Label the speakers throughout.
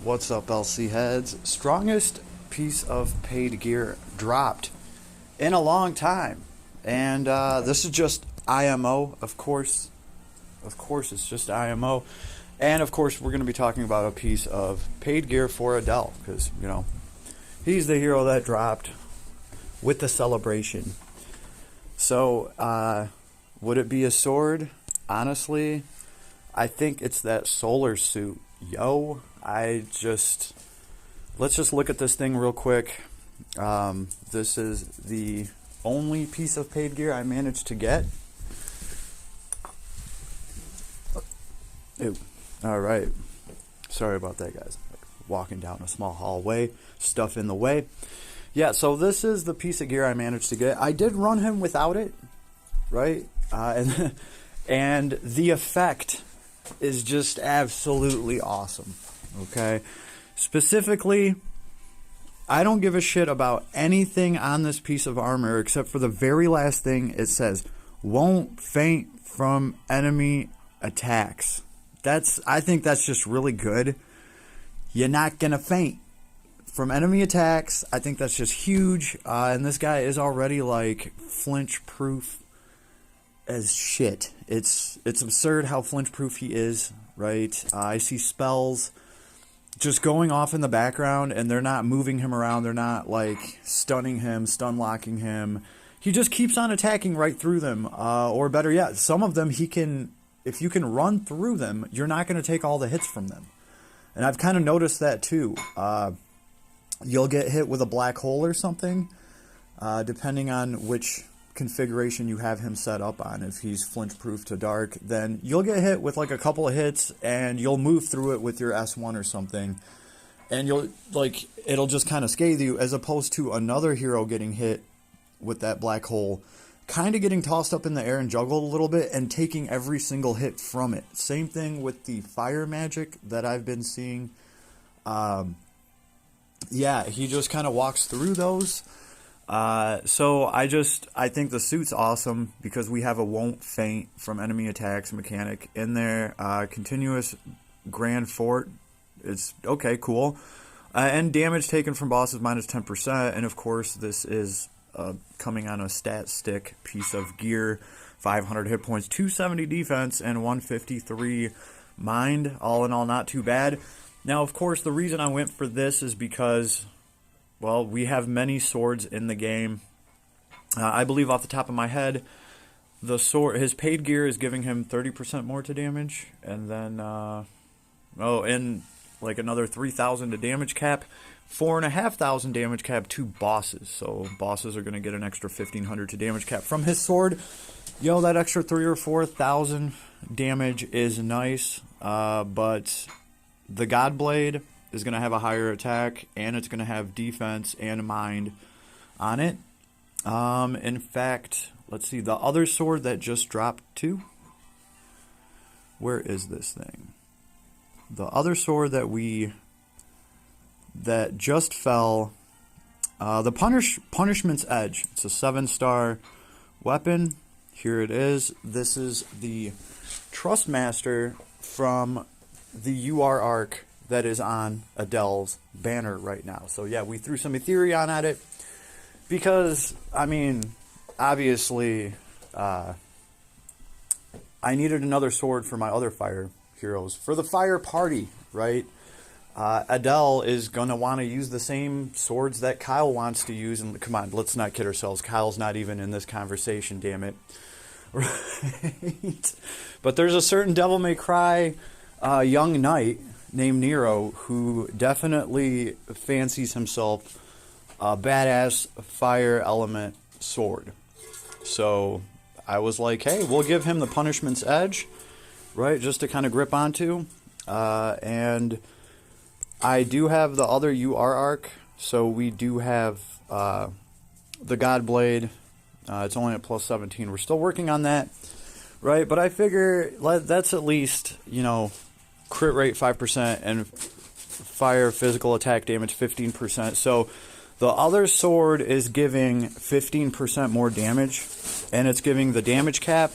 Speaker 1: What's up, LC heads? Strongest piece of paid gear dropped in a long time. And this is just IMO, of course. Of course, it's just IMO. And of course, we're going to be talking about a piece of paid gear for Adel, because, you know, he's the hero that dropped with the celebration. So, would it be a sword? Honestly, I think it's that solar suit. Let's just look at this thing real quick. This is the only piece of paid gear I managed to get. Ew. All right. Sorry about that, guys. Walking down a small hallway, stuff in the way. Yeah, so this is the piece of gear I managed to get. I did run him without it, right? And the effect is just absolutely awesome. Okay, specifically, I don't give a shit about anything on this piece of armor except for the very last thing. It says won't faint from enemy attacks. I think that's just really good. You're not gonna faint from enemy attacks. I think that's just huge. And this guy is already like flinch proof as shit. It's absurd how flinch proof he is, right? I see spells just going off in the background and they're not moving him around. They're not like stunning him, stun locking him. He just keeps on attacking right through them. Or better yet, some of them if you can run through them, you're not going to take all the hits from them. And I've kind of noticed that too. You'll get hit with a black hole or something, depending on which configuration you have him set up on. If he's flinch proof to dark, then you'll get hit with like a couple of hits and you'll move through it with your S1 or something, and it'll just kind of scathe you, as opposed to another hero getting hit with that black hole, kind of getting tossed up in the air and juggled a little bit and taking every single hit from it. Same thing with the fire magic that I've been seeing. Yeah, he just kind of walks through those. So I think the suit's awesome because we have a won't faint from enemy attacks mechanic in there. Continuous grand fort. It's okay, cool. And damage taken from bosses minus 10%. And of course, this is coming on a stat stick piece of gear. 500 hit points, 270 defense, and 153 mind. All in all, not too bad. Now, of course, the reason I went for this is because, well, we have many swords in the game. I believe off the top of my head, his paid gear is giving him 30% more to damage, and then, and like another 3,000 to damage cap, 4,500 damage cap to bosses. So bosses are going to get an extra 1,500 to damage cap from his sword. That extra 3,000 or 4,000 damage is nice, but the God Blade is going to have a higher attack, and it's going to have defense and mind on it. In fact, let's see, the other sword that just dropped too. Where is this thing? The other sword that just fell, the Punishment's Edge. It's a 7-star weapon. Here it is. This is the Trustmaster from the UR-Ark that is on Adel's banner right now. So yeah, we threw some Ethereum at it because, I mean, obviously, I needed another sword for my other fire heroes. For the fire party, right? Adel is going to want to use the same swords that Kyle wants to use. And come on, let's not kid ourselves. Kyle's not even in this conversation, damn it. Right? But there's a certain Devil May Cry young knight named Nero who definitely fancies himself a badass fire element sword. So I was like, hey, we'll give him the Punishment's Edge, right, just to kind of grip onto. And I do have the other UR-Ark, so we do have the God Blade. It's only at plus 17. We're still working on that, right? But I figure that's at least, crit rate 5% and fire physical attack damage 15%. So the other sword is giving 15% more damage, and it's giving the damage cap,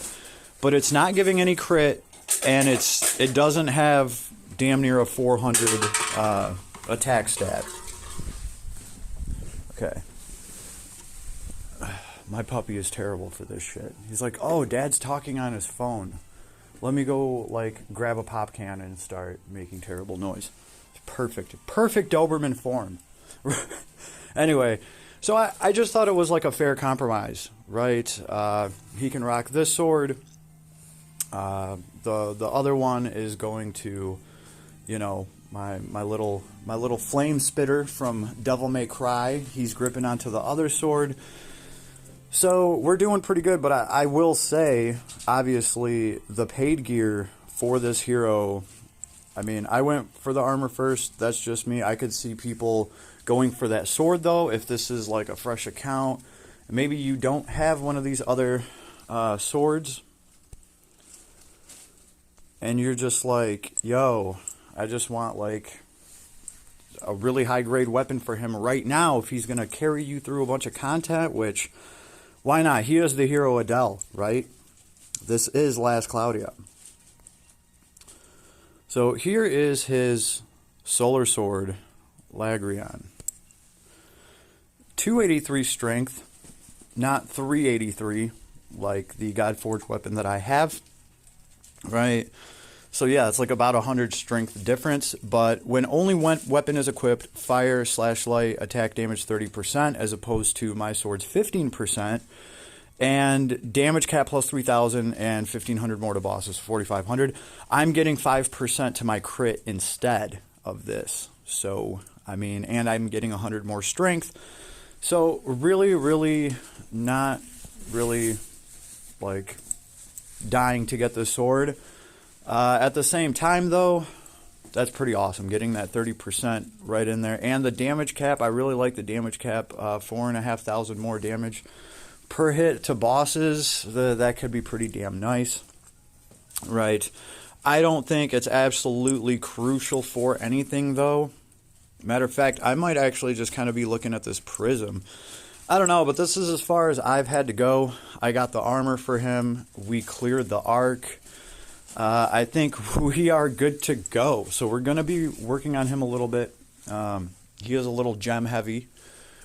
Speaker 1: but it's not giving any crit, and it doesn't have damn near a 400 attack stat. Okay. My puppy is terrible for this shit. He's like, oh, Dad's talking on his phone. Let me go, like, grab a pop can and start making terrible noise. It's perfect. Perfect Doberman form. Anyway, so I just thought it was like a fair compromise, right? He can rock this sword. The other one is going to, you know, my little flame spitter from Devil May Cry. He's gripping onto the other sword. So we're doing pretty good, but I will say, obviously, the paid gear for this hero, I mean, I went for the armor first. That's just me. I could see people going for that sword, though, if this is like a fresh account. Maybe you don't have one of these other swords, and you're just like, yo, I just want, like, a really high-grade weapon for him right now if he's going to carry you through a bunch of content, which... why not? He is the hero Adel, right? This is Last Cloudia. So here is his solar sword, Lagrion. 283 strength, not 383, like the Godforged weapon that I have, right? So yeah, it's like about 100 strength difference, but when only one weapon is equipped, fire/light attack damage 30%, as opposed to my sword's 15%, and damage cap plus 3,000 and 1,500 more to bosses, 4,500. I'm getting 5% to my crit instead of this. So, I mean, and I'm getting 100 more strength. So, really not really, like, dying to get this sword. At the same time, though, that's pretty awesome, getting that 30% right in there. And the damage cap, I really like the damage cap, 4,500 more damage per hit to bosses. That could be pretty damn nice, right? I don't think it's absolutely crucial for anything, though. Matter of fact, I might actually just kind of be looking at this prism. I don't know, but this is as far as I've had to go. I got the armor for him. We cleared the Ark. I think we are good to go. So we're going to be working on him a little bit. He is a little gem heavy,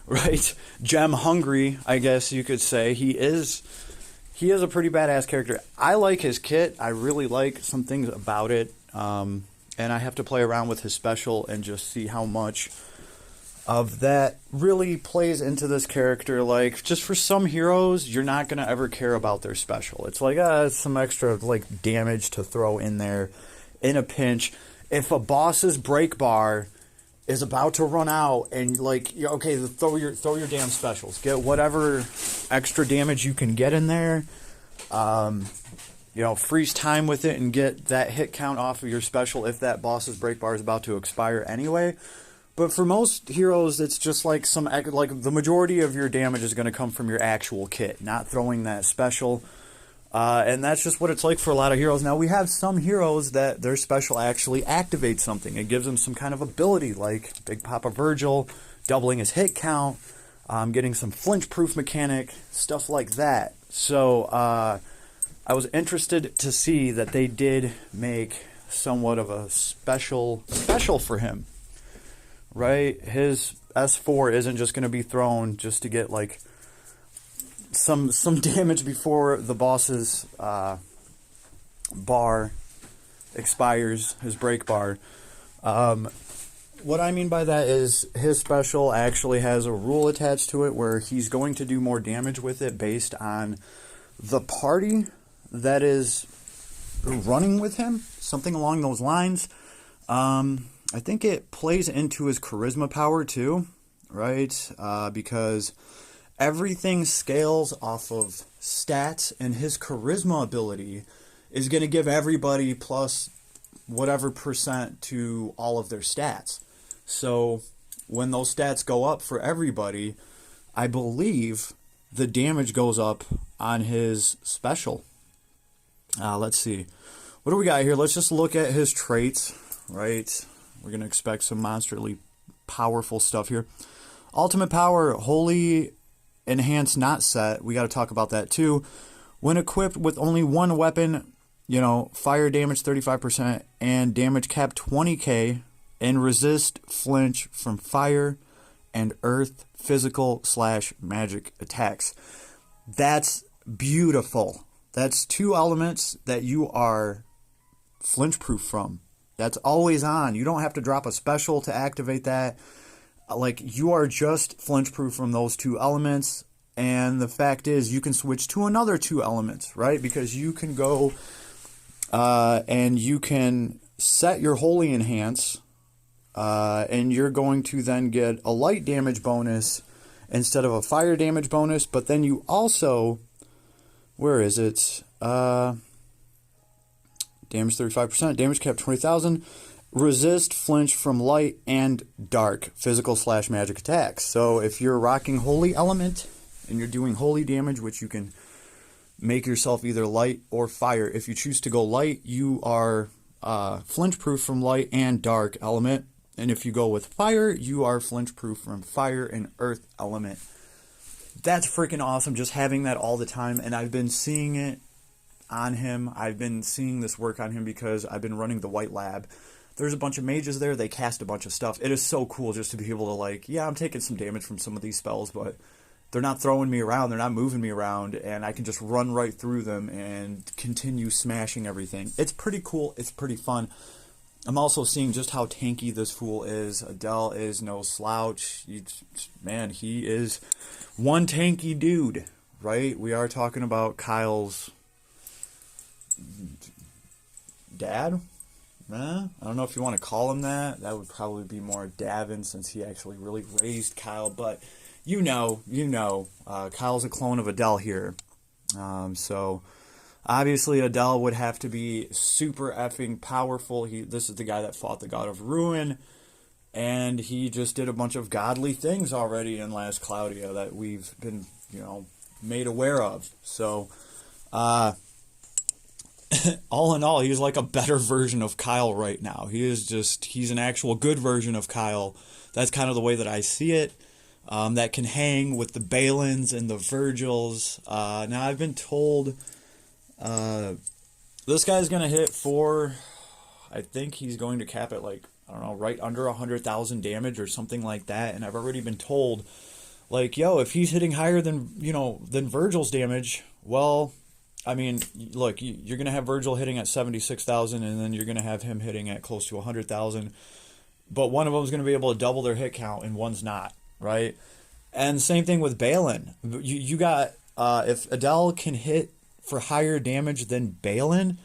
Speaker 1: right? Gem hungry, I guess you could say. He is a pretty badass character. I like his kit. I really like some things about it. And I have to play around with his special and just see how much of that really plays into this character. Like, just for some heroes, you're not going to ever care about their special. It's like, some extra, like, damage to throw in there in a pinch. If a boss's break bar is about to run out and, like, okay, throw your damn specials. Get whatever extra damage you can get in there. Freeze time with it and get that hit count off of your special if that boss's break bar is about to expire anyway. But for most heroes, it's just like the majority of your damage is going to come from your actual kit, not throwing that special. And that's just what it's like for a lot of heroes. Now, we have some heroes that their special actually activates something. It gives them some kind of ability, like Big Papa Virgil, doubling his hit count, getting some flinch-proof mechanic, stuff like that. So I was interested to see that they did make somewhat of a special for him. Right? His S4 isn't just going to be thrown just to get, like, some damage before the boss's bar expires, his break bar. What I mean by that is his special actually has a rule attached to it where he's going to do more damage with it based on the party that is running with him, something along those lines. I think it plays into his charisma power too, right? Because everything scales off of stats, and his charisma ability is going to give everybody plus whatever percent to all of their stats. So when those stats go up for everybody, I believe the damage goes up on his special. Let's see. What do we got here? Let's just look at his traits, right? We're going to expect some monsterly powerful stuff here. Ultimate power, wholly enhanced not set. We got to talk about that too. When equipped with only one weapon, you know, fire damage 35% and damage cap 20k, and resist flinch from fire and earth physical / magic attacks. That's beautiful. That's 2 elements that you are flinch proof from. That's always on. You don't have to drop a special to activate that. Like, you are just flinch proof from those 2 elements. And the fact is, you can switch to another 2 elements, right? Because you can go and you can set your Holy Enhance, and you're going to then get a light damage bonus instead of a fire damage bonus. But then you also, where is it? Damage 35%, damage cap 20,000, resist flinch from light and dark physical / magic attacks. So if you're rocking Holy Element and you're doing holy damage, which you can make yourself either light or fire. If you choose to go light, you are flinch proof from light and dark element. And if you go with fire, you are flinch proof from fire and earth element. That's freaking awesome, just having that all the time. And I've been seeing it on him. I've been seeing this work on him because I've been running the White Lab. There's a bunch of mages there. They cast a bunch of stuff. It is so cool just to be able to, like, yeah, I'm taking some damage from some of these spells, but they're not throwing me around. They're not moving me around. And I can just run right through them and continue smashing everything. It's pretty cool. It's pretty fun. I'm also seeing just how tanky this fool is. Adel is no slouch. Man, he is one tanky dude, right? We are talking about Kyle's dad? I don't know if you want to call him that. That would probably be more Davin, since he actually really raised Kyle. But you know, Kyle's a clone of Adel here. So obviously Adel would have to be super effing powerful. This is the guy that fought the God of Ruin, and he just did a bunch of godly things already in last Cloudia that we've been, made aware of. So all in all, he's like a better version of Kyle right now. He's an actual good version of Kyle. That's kind of the way that I see it. That can hang with the Balins and the Virgils. Now, I've been told this guy's going to hit for, I think he's going to cap it like, I don't know, right under 100,000 damage or something like that. And I've already been told, like, yo, if he's hitting higher than Virgil's damage, well, I mean, look, you're going to have Virgil hitting at 76,000, and then you're going to have him hitting at close to 100,000. But one of them is going to be able to double their hit count, and one's not, right? And same thing with Balin. You got, if Adel can hit for higher damage than Balin,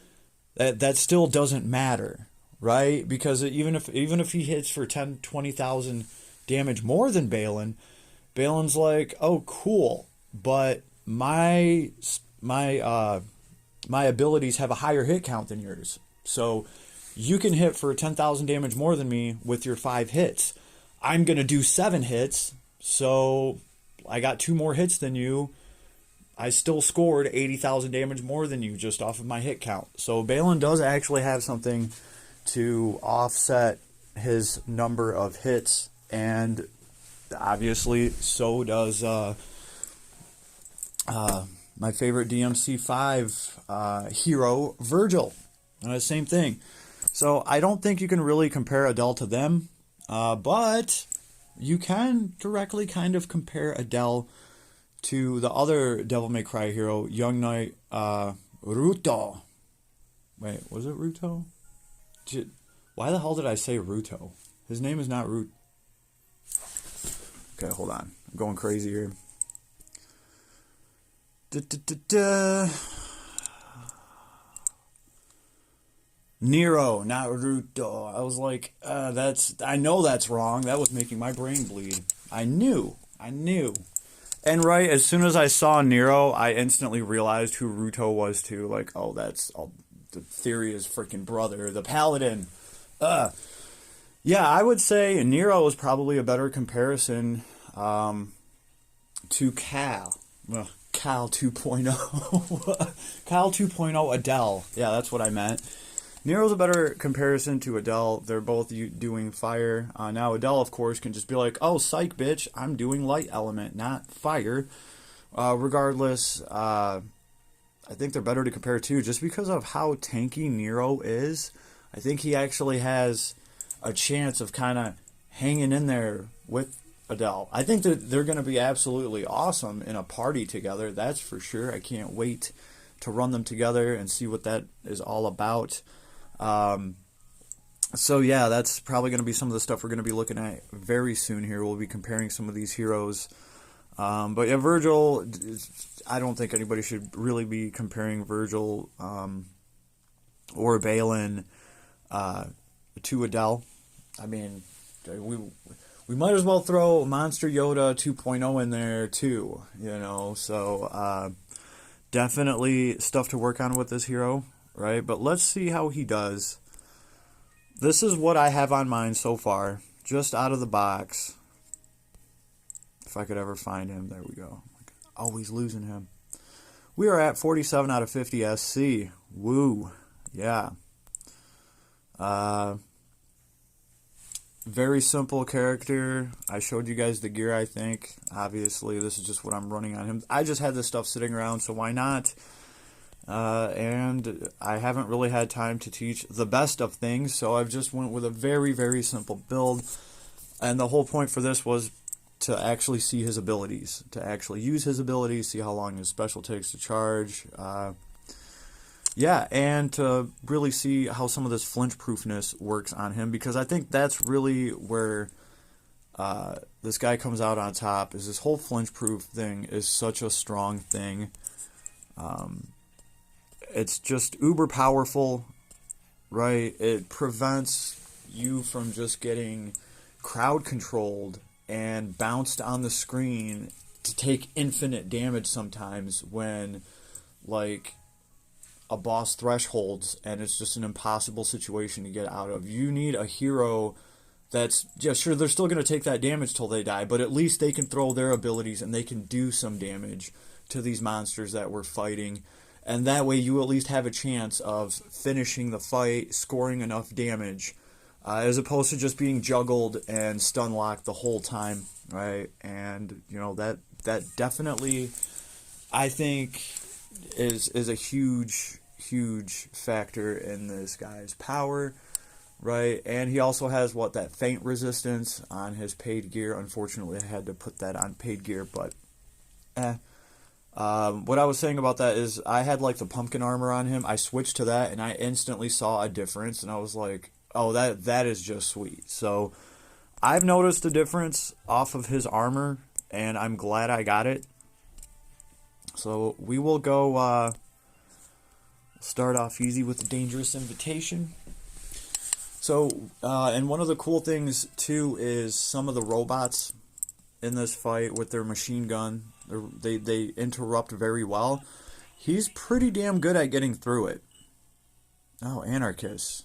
Speaker 1: that still doesn't matter, right? Because even if he hits for 10, 20,000 damage more than Balin, Balin's like, oh, cool, but my abilities have a higher hit count than yours. So you can hit for 10,000 damage more than me with your 5 hits. I'm going to do 7 hits, so I got 2 more hits than you. I still scored 80,000 damage more than you just off of my hit count. So Balin does actually have something to offset his number of hits, and obviously so does my favorite DMC5 hero, Virgil. Same thing. So I don't think you can really compare Adel to them, but you can directly kind of compare Adel to the other Devil May Cry hero, Young Knight Ruto. Wait, was it Ruto? Why the hell did I say Ruto? His name is not Rut. Okay, hold on. I'm going crazy here. Nero, not Ruto. I was like, I know that's wrong. That was making my brain bleed. I knew. And right, as soon as I saw Nero, I instantly realized who Ruto was too. Like, oh, that's the Theria's freaking brother, the Paladin. Yeah, I would say Nero is probably a better comparison to Cal. Cal 2.0. Cal 2.0 Adel. Yeah, that's what I meant. Nero's a better comparison to Adel. They're both doing fire. Now, Adel, of course, can just be like, oh, psych, bitch, I'm doing light element, not fire. Regardless, I think they're better to compare to, just because of how tanky Nero is. I think he actually has a chance of kind of hanging in there with Adel. I think that they're going to be absolutely awesome in a party together. That's for sure. I can't wait to run them together and see what that is all about. So yeah, that's probably going to be some of the stuff we're going to be looking at very soon here. We'll be comparing some of these heroes. But yeah, Virgil, I don't think anybody should really be comparing Virgil or Balin to Adel. I mean, we might as well throw Monster Yoda 2.0 in there too, you know. So definitely stuff to work on with this hero, right? But let's see how he does. This is what I have on mine so far, just out of the box. If I could ever find him. There we go. Always losing him. We are at 47 out of 50 SC. Woo. Yeah. Very simple character. I showed you guys the gear, I think. Obviously, this is just what I'm running on him. I just had this stuff sitting around, so why not? And I haven't really had time to teach the best of things, so I've just went with a very, very simple build. And the whole point for this was to actually see his abilities, to actually use his abilities, see how long his special takes to charge. Yeah, and to really see how some of this flinch-proofness works on him, because I think that's really where this guy comes out on top, is this whole flinch-proof thing is such a strong thing. It's just uber powerful, right? It prevents you from just getting crowd controlled and bounced on the screen to take infinite damage sometimes when, like, a boss thresholds and it's just an impossible situation to get out of. You need a hero that's, yeah, sure, they're still going to take that damage till they die, but at least they can throw their abilities and they can do some damage to these monsters that we're fighting. And that way you at least have a chance of finishing the fight, scoring enough damage, as opposed to just being juggled and stun locked the whole time, right? And, you know, that definitely, I think, is a huge factor in this guy's power, right? And he also has, that feint resistance on his paid gear. Unfortunately, I had to put that on paid gear, but what I was saying about that is I had, like, the pumpkin armor on him. I switched to that, and I instantly saw a difference, and I was like, oh, that is just sweet. So I've noticed a difference off of his armor, and I'm glad I got it. So we will go start off easy with the Dangerous Invitation. So, and one of the cool things, too, is some of the robots in this fight with their machine gun. They interrupt very well. He's pretty damn good at getting through it. Oh, Anarchist.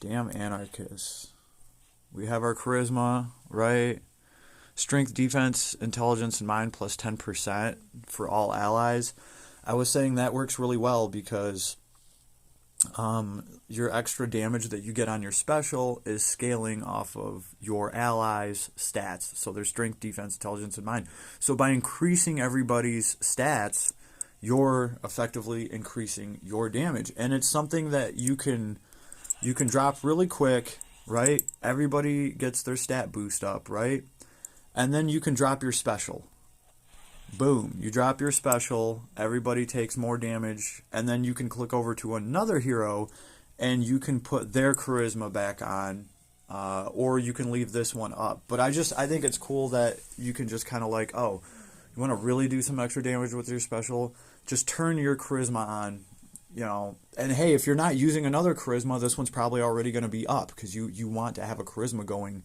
Speaker 1: Damn Anarchist. We have our charisma, right? Strength, defense, intelligence, and mind plus 10% for all allies. I was saying that works really well because your extra damage that you get on your special is scaling off of your allies' stats. So their strength, defense, intelligence, and mind. So by increasing everybody's stats, you're effectively increasing your damage. And it's something that you can drop really quick, right? Everybody gets their stat boost up, right? And then you can drop your special. Boom. You drop your special, everybody takes more damage, and then you can click over to another hero, and you can put their charisma back on, or you can leave this one up. But I think it's cool that you can just kind of like, oh, you want to really do some extra damage with your special? Just turn your charisma on, you know. And hey, if you're not using another charisma, this one's probably already going to be up, because you want to have a charisma going.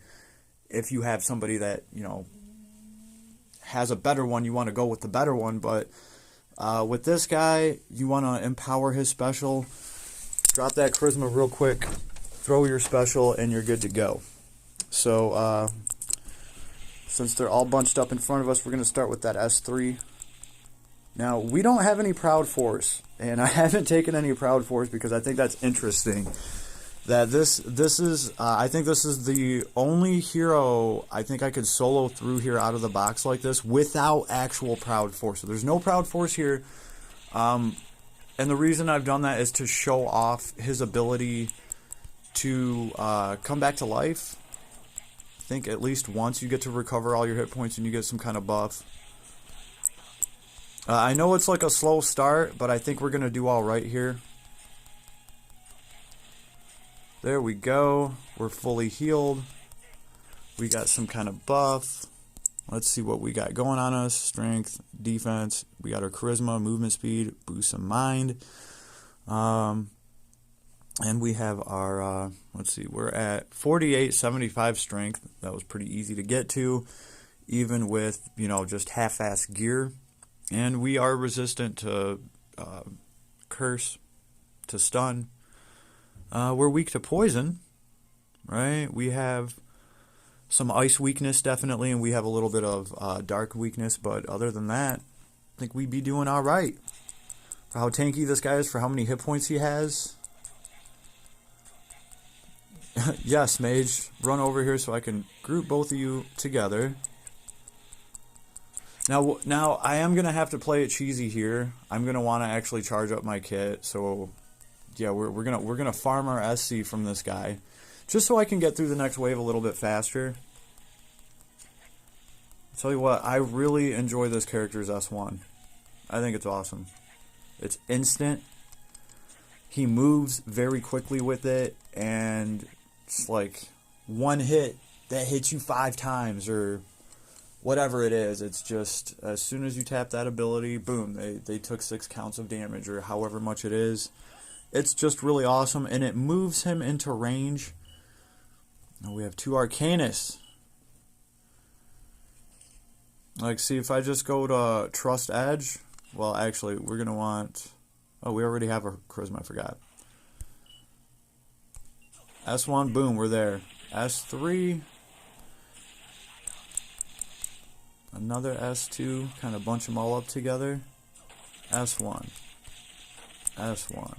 Speaker 1: If you have somebody that, you know, has a better one, you want to go with the better one. But with this guy, you want to empower his special, drop that charisma real quick, throw your special, and you're good to go. So since they're all bunched up in front of us, we're going to start with that S3. Now, we don't have any Proud Force, and I haven't taken any Proud Force because I think that's interesting. That this is, I think this is the only hero I think I could solo through here out of the box like this without actual Proud Force. So there's no Proud Force here. And the reason I've done that is to show off his ability to come back to life. I think at least once you get to recover all your hit points and you get some kind of buff. I know it's like a slow start, but I think we're going to do all right here. There we go. We're fully healed. We got some kind of buff. Let's see what we got going on us. Strength, defense. We got our charisma, movement speed, boost some mind. And we have our, let's see, we're at 4875 strength. That was pretty easy to get to, even with, you know, just half-ass gear. And we are resistant to curse, to stun. We're weak to poison, right? We have some ice weakness, definitely, and we have a little bit of dark weakness, but other than that, I think we'd be doing all right. For how tanky this guy is, for how many hit points he has. Yes, mage, run over here so I can group both of you together. Now I am going to have to play it cheesy here. I'm going to want to actually charge up my kit, so yeah, we're gonna farm our SC from this guy. Just so I can get through the next wave a little bit faster. I'll tell you what, I really enjoy this character's S1. I think it's awesome. It's instant. He moves very quickly with it, and it's like one hit that hits you 5 times or whatever it is. It's just as soon as you tap that ability, boom, they took 6 counts of damage or however much it is. It's just really awesome, and it moves him into range. We have 2 Arcanus. Like, see, if I just go to Trust Edge, well, actually, we're going to want... Oh, we already have a Charisma, I forgot. S1, boom, we're there. S3. Another S2, kind of bunch them all up together. S1. S1.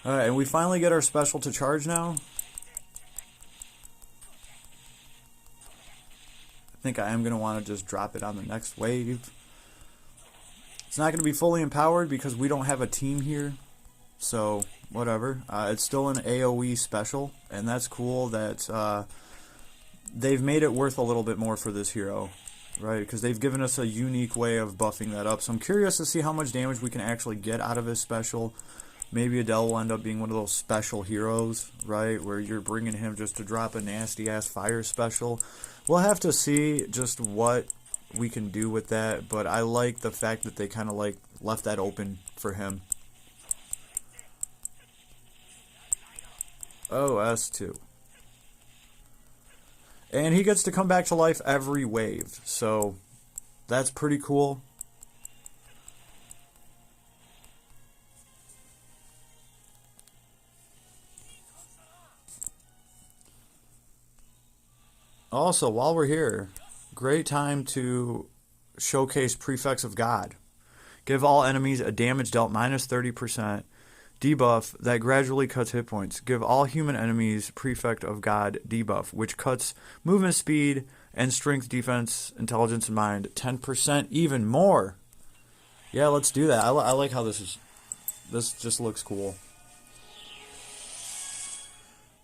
Speaker 1: Alright, and we finally get our special to charge now. I think I am going to want to just drop it on the next wave. It's not going to be fully empowered because we don't have a team here. So, whatever. It's still an AoE special, and that's cool that they've made it worth a little bit more for this hero. Right, because they've given us a unique way of buffing that up. So I'm curious to see how much damage we can actually get out of his special. Maybe Adel will end up being one of those special heroes, right, where you're bringing him just to drop a nasty-ass fire special. We'll have to see just what we can do with that, but I like the fact that they kind of like left that open for him. Oh, S2. And he gets to come back to life every wave, so that's pretty cool. Also, while we're here, great time to showcase Prefects of God. Give all enemies a damage dealt minus 30%. Debuff that gradually cuts hit points. Give all human enemies Prefect of God debuff, which cuts movement speed and strength, defense, intelligence, and mind 10% even more. Yeah, let's do that. I like how this is. This just looks cool.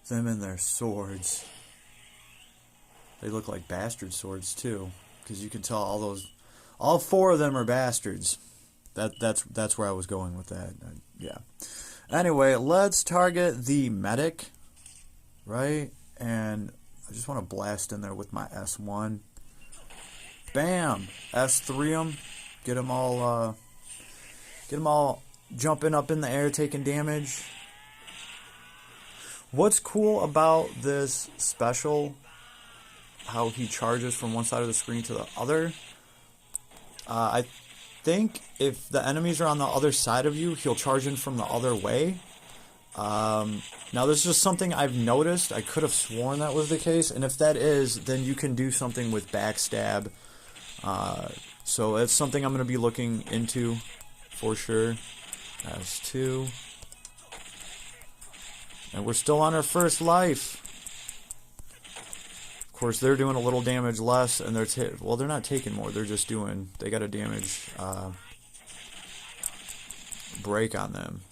Speaker 1: Them and their swords. They look like bastard swords too, because you can tell all 4 of them are bastards. That's where I was going with that. Yeah. Anyway, let's target the medic, right? And I just want to blast in there with my S1. Bam! S3 them. Get them all jumping up in the air, taking damage. What's cool about this special, how he charges from one side of the screen to the other, I think if the enemies are on the other side of you, he'll charge in from the other way. Now this is just something I've noticed. I could have sworn that was the case, and if that is, then you can do something with backstab. So it's something I'm going to be looking into for sure. S2. And we're still on our first life. Of course, they're doing a little damage less, and they're not taking more. They're just doing. They got a damage break on them.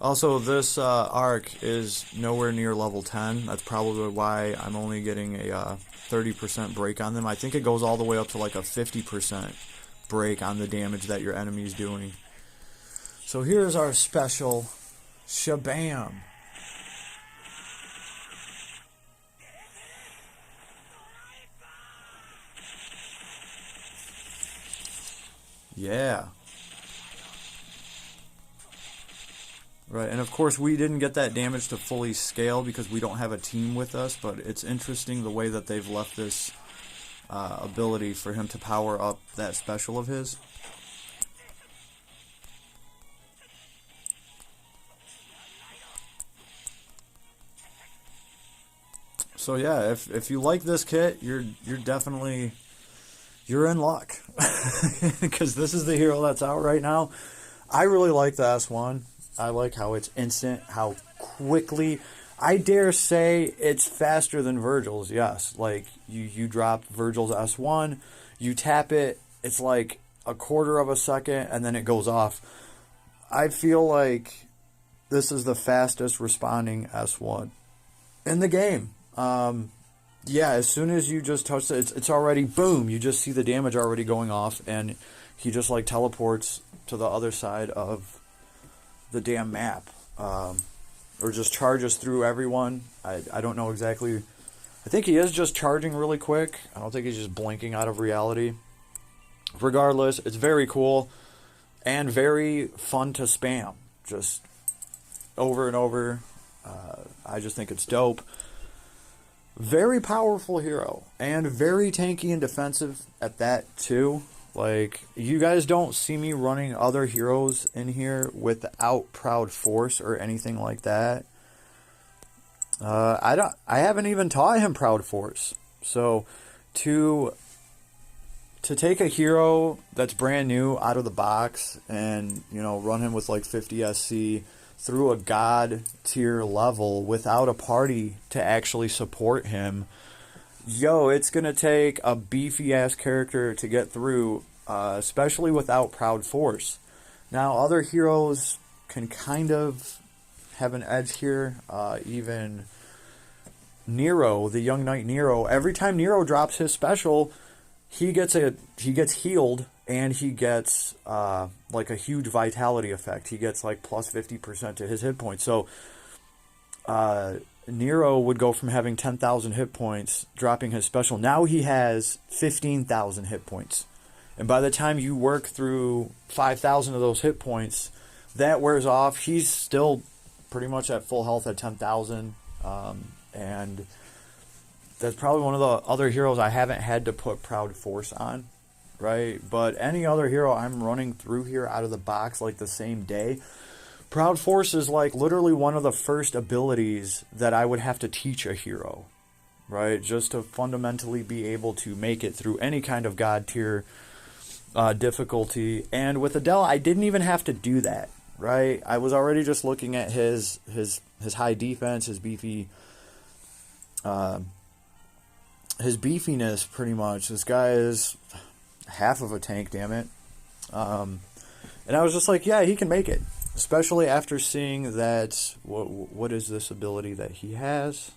Speaker 1: Also, this Ark is nowhere near level 10. That's probably why I'm only getting a 30% break on them. I think it goes all the way up to like a 50% break on the damage that your enemy is doing. So here's our special shabam. Yeah. Right, and of course we didn't get that damage to fully scale because we don't have a team with us, but it's interesting the way that they've left this ability for him to power up that special of his. So yeah, if you like this kit, you're definitely in luck because this is the hero that's out right now. I really like the S1. I like how it's instant, how quickly. I dare say it's faster than Virgil's. Yes, like you drop Virgil's S1, you tap it, it's like a quarter of a second, and then it goes off. I feel like this is the fastest responding S1 in the game. Yeah, as soon as you just touch it, it's already, boom, you just see the damage already going off, and he just like teleports to the other side of the damn map, or just charges through everyone. I don't know exactly. I think he is just charging really quick. I don't think he's just blinking out of reality. Regardless, it's very cool and very fun to spam, just over and over. I just think it's dope. Very powerful hero, and very tanky and defensive at that too. Like, you guys don't see me running other heroes in here without Proud Force or anything like that. I haven't even taught him Proud Force. So to take a hero that's brand new out of the box and, you know, run him with like 50 SC through a god tier level without a party to actually support him, yo, it's going to take a beefy-ass character to get through, especially without Proud Force. Now, other heroes can kind of have an edge here. Even Nero, the Young Knight Nero, every time Nero drops his special, he gets healed, and he gets like a huge vitality effect. He gets like plus 50% to his hit points. So Nero would go from having 10,000 hit points, dropping his special. Now he has 15,000 hit points. And by the time you work through 5,000 of those hit points, that wears off. He's still pretty much at full health at 10,000. And that's probably one of the other heroes I haven't had to put Proud Force on, right? But any other hero I'm running through here out of the box like the same day, Proud Force is like literally one of the first abilities that I would have to teach a hero, right? Just to fundamentally be able to make it through any kind of god tier difficulty. And with Adel, I didn't even have to do that, right? I was already just looking at his high defense, his beefy, his beefiness pretty much. This guy is half of a tank, damn it. And I was just like, yeah, he can make it. Especially after seeing that, what is this ability that he has?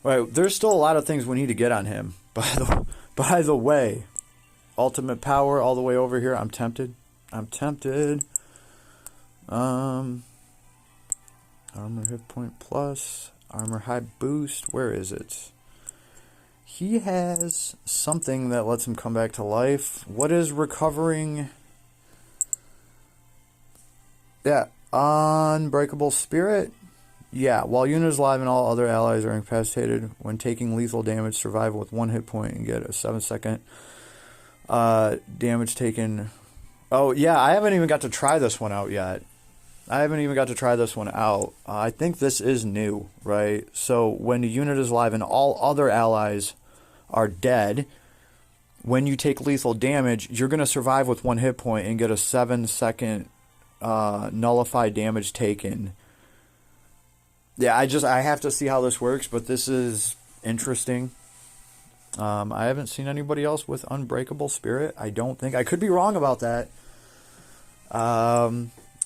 Speaker 1: Right, there's still a lot of things we need to get on him. By the way, ultimate power all the way over here. I'm tempted. Armor hit point plus, armor high boost. Where is it? He has something that lets him come back to life. What is recovering? Yeah, Unbreakable Spirit. Yeah, while unit is alive and all other allies are incapacitated, when taking lethal damage, survive with 1 hit point and get a 7-second damage taken. Oh, yeah, I haven't even got to try this one out yet. I think this is new, right? So when the unit is alive and all other allies are dead, when you take lethal damage, you're going to survive with 1 hit point and get a 7-second nullify damage taken. Yeah, I have to see how this works, but this is interesting. I haven't seen anybody else with Unbreakable Spirit. I don't think. I could be wrong about that.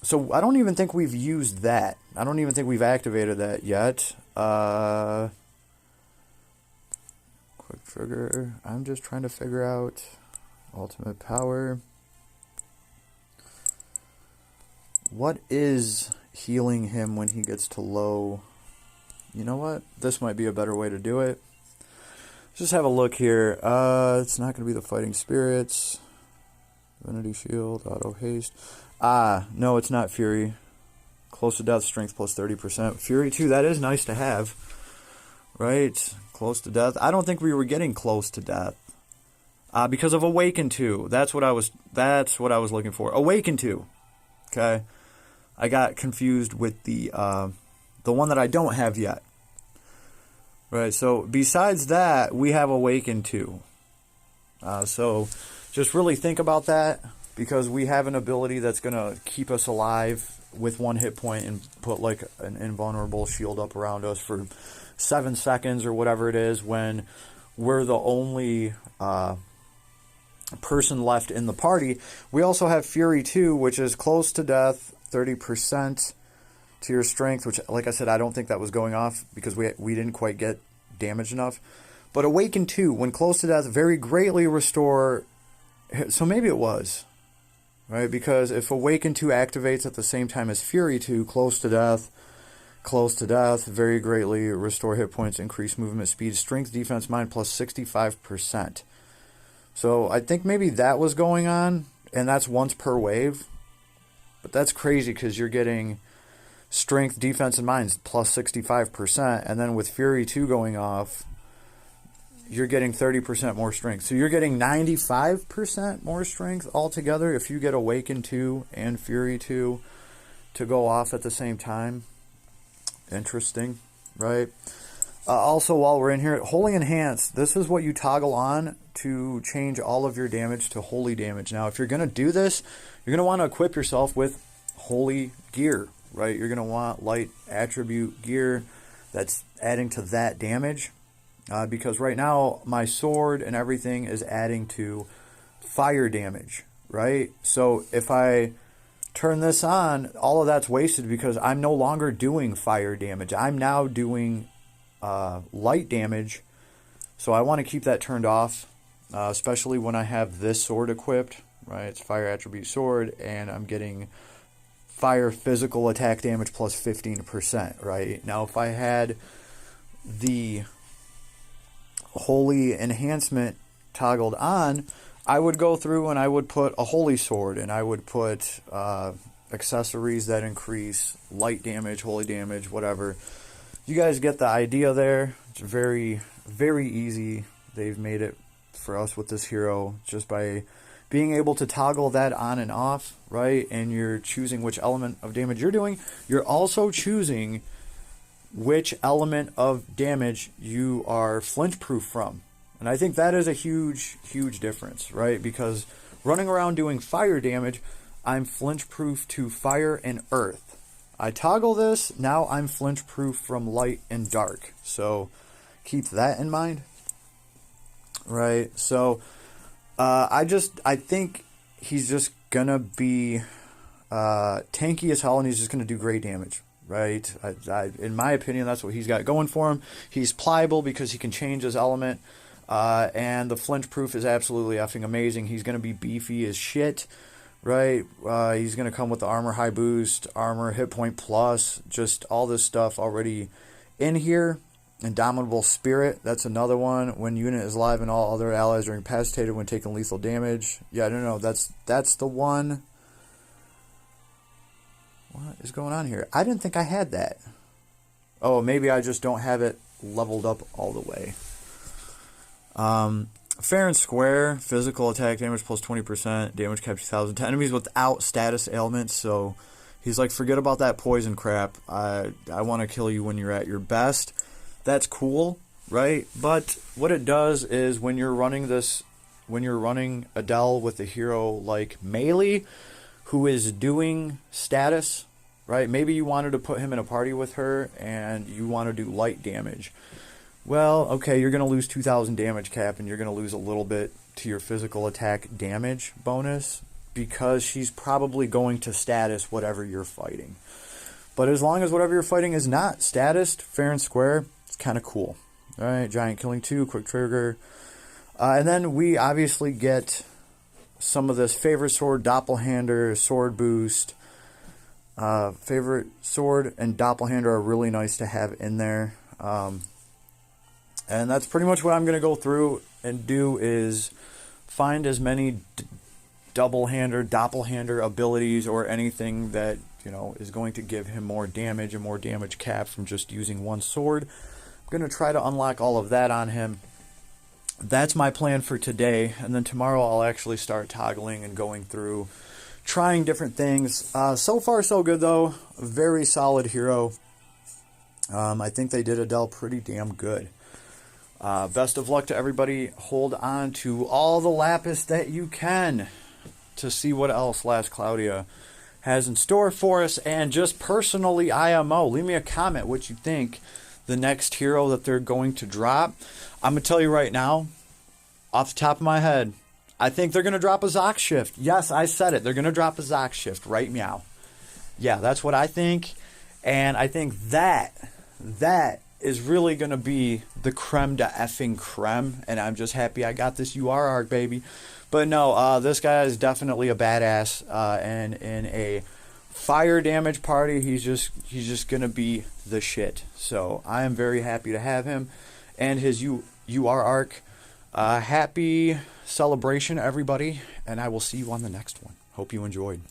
Speaker 1: So I don't even think we've used that. I don't even think we've activated that yet. Quick trigger. I'm just trying to figure out ultimate power. What is healing him when he gets to low? You know what? This might be a better way to do it. Just have a look here. It's not going to be the Fighting Spirits. Divinity Shield, Auto Haste. No, it's not Fury. Close to Death, Strength plus 30%. Fury 2, that is nice to have. Right? Close to Death. I don't think we were getting Close to Death. Because of Awaken 2. That's what I was looking for. Awaken 2. Okay? I got confused with the one that I don't have yet. Right, so besides that, we have Awaken 2. So just really think about that, because we have an ability that's going to keep us alive with 1 hit point and put like an invulnerable shield up around us for 7 seconds or whatever it is when we're the only person left in the party. We also have Fury 2, which is Close to Death, 30% to your strength, which, like I said, I don't think that was going off because we didn't quite get damaged enough. But Awaken 2, when Close to Death, very greatly restore. So maybe it was, right? Because if Awaken 2 activates at the same time as Fury 2, Close to Death, very greatly restore hit points, increase movement speed, strength, defense, mind, plus 65%. So I think maybe that was going on, and that's once per wave. But that's crazy because you're getting strength, defense, and mind plus 65%, and then with Fury 2 going off, you're getting 30% more strength. So you're getting 95% more strength altogether if you get Awaken 2 and Fury 2 to go off at the same time. Interesting, right? Also, while we're in here, Holy Enhance, this is what you toggle on to change all of your damage to holy damage. Now, if you're going to do this, you're going to want to equip yourself with holy gear, right? You're going to want light attribute gear that's adding to that damage. Because right now, my sword and everything is adding to fire damage, right? So if I turn this on, all of that's wasted because I'm no longer doing fire damage. I'm now doing light damage. So I want to keep that turned off, especially when I have this sword equipped, right? It's fire attribute sword, and I'm getting fire physical attack damage plus 15%, right? Now, if I had the holy enhancement toggled on, I would go through and I would put a holy sword, and I would put accessories that increase light damage, holy damage, whatever. You guys get the idea there. It's very, very easy. They've made it for us with this hero just by being able to toggle that on and off, right? And you're choosing which element of damage you're doing. You're also choosing which element of damage you are flinch proof from. And I think that is a huge, huge difference, right? Because running around doing fire damage, I'm flinch proof to fire and earth. I toggle this, now I'm flinch proof from light and dark. So keep that in mind, right? So I think he's just gonna be tanky as hell, and he's just gonna do great damage, right? In my opinion, that's what he's got going for him. He's pliable because he can change his element, and the flinch proof is absolutely effing amazing. He's gonna be beefy as shit, right? He's gonna come with the armor high boost, armor hit point plus, just all this stuff already in here. Indomitable Spirit, that's another one. When unit is live and all other allies are incapacitated when taking lethal damage. Yeah, I don't know. That's the one. What is going on here? I didn't think I had that. Oh, maybe I just don't have it leveled up all the way. Fair and square, physical attack damage plus 20%, damage cap 2,000 to enemies without status ailments. So he's like, forget about that poison crap. I want to kill you when you're at your best. That's cool, right? But what it does is when you're running Adel with a hero like Melee, who is doing status, right? Maybe you wanted to put him in a party with her and you want to do light damage, well, okay, you're going to lose 2,000 damage cap, and you're going to lose a little bit to your physical attack damage bonus, because she's probably going to status whatever you're fighting. But as long as whatever you're fighting is not statused, fair and square, it's kind of cool. All right, Giant Killing 2, Quick Trigger. And then we obviously get some of this Favorite Sword, Doppelhander, Sword Boost. Favorite Sword and Doppelhander are really nice to have in there. And that's pretty much what I'm going to go through and do, is find as many Doppelhander abilities or anything that, you know, is going to give him more damage and more damage cap from just using one sword. I'm going to try to unlock all of that on him. That's my plan for today, and then tomorrow I'll actually start toggling and going through, trying different things. So far so good though, a very solid hero. I think they did Adel pretty damn good. Best of luck to everybody. Hold on to all the lapis that you can to see what else Last Cloudia has in store for us. And just personally, IMO, leave me a comment what you think the next hero that they're going to drop. I'm going to tell you right now, off the top of my head, I think they're going to drop a Zoc Shift. Yes, I said it. They're going to drop a Zoc Shift, right? Meow. Yeah, that's what I think. And I think that is really going to be the creme de effing creme. And I'm just happy I got this UR-Ark, baby. But no, this guy is definitely a badass. And in a fire damage party, he's just going to be the shit. So I am very happy to have him. And his UR-Ark. Happy celebration, everybody. And I will see you on the next one. Hope you enjoyed.